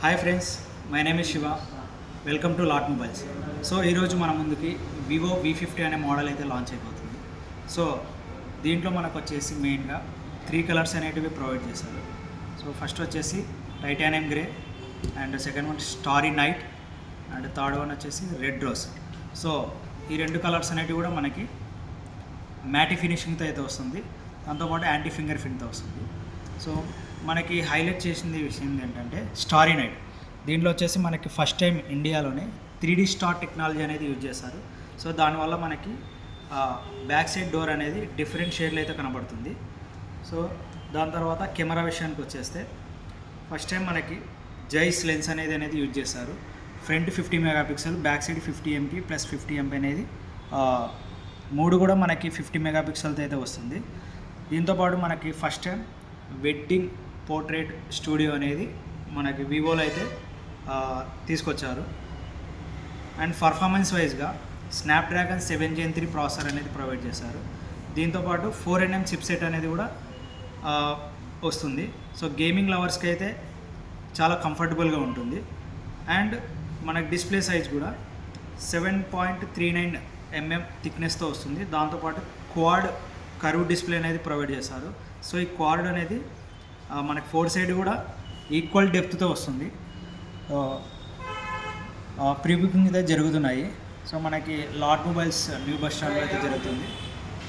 Hi friends, my name is Shiva. Welcome to lot mobiles. So ఈరోజు మన ముందుకి Vivo V50 అనే మోడల్ అయితే లాంచ్ అయిపోతుంది. సో దీంట్లో మనకు వచ్చేసి మెయిన్గా 3 కలర్స్ అనేటివి ప్రొవైడ్ చేశారు. సో ఫస్ట్ వచ్చేసి titanium grey, and second one starry night, and third one వచ్చేసి రెడ్ రోజ్. సో ఈ 2 కలర్స్ అనేటివి కూడా మనకి మ్యాటి ఫినిషింగ్తో అయితే వస్తుంది, దాంతోపాటు యాంటీ ఫింగర్ ప్రింట్తో వస్తుంది. సో మనకి హైలైట్ చేసింది విషయం ఏంటంటే స్టారీ నైట్. దీంట్లో వచ్చేసి మనకి ఫస్ట్ టైం ఇండియాలోనే 3D స్టార్ టెక్నాలజీ అనేది యూజ్ చేశారు. సో దానివల్ల మనకి బ్యాక్ సైడ్ డోర్ అనేది డిఫరెంట్ షేడ్లో అయితే కనబడుతుంది. సో దాని తర్వాత కెమెరా విషయానికి వచ్చేస్తే ఫస్ట్ టైం మనకి జైస్ లెన్స్ అనేది యూజ్ చేశారు. Front 50 megapixel, back side 50 MP plus 50 MP అనేది మూడు కూడా మనకి 50 మెగాపిక్సెల్తో అయితే వస్తుంది. దీంతోపాటు మనకి first time wedding portrait studio అనేది మనకి వివోలో అయితే తీసుకొచ్చారు. అండ్ పర్ఫార్మెన్స్ వైజ్గా స్నాప్డ్రాగన్ 7 Gen 3 ప్రాసెసర్ అనేది ప్రొవైడ్ చేశారు. దీంతోపాటు 4nm చిప్సెట్ అనేది కూడా వస్తుంది. సో గేమింగ్ లవర్స్కి అయితే చాలా కంఫర్టబుల్గా ఉంటుంది. అండ్ మనకి డిస్ప్లే సైజ్ కూడా 7.39 mm థిక్నెస్తో వస్తుంది. దాంతోపాటు క్వాడ్ కర్వ్ డిస్ప్లే అనేది ప్రొవైడ్ చేశారు. సో ఈ క్వాడ్ అనేది మనకి 4 సైడ్ కూడా ఈక్వల్ డెప్త్తో వస్తుంది. ప్రీ బుకింగ్ అయితే జరుగుతున్నాయి. సో మనకి లాట్ మొబైల్స్ న్యూ బస్ స్టాండ్లో అయితే జరుగుతుంది.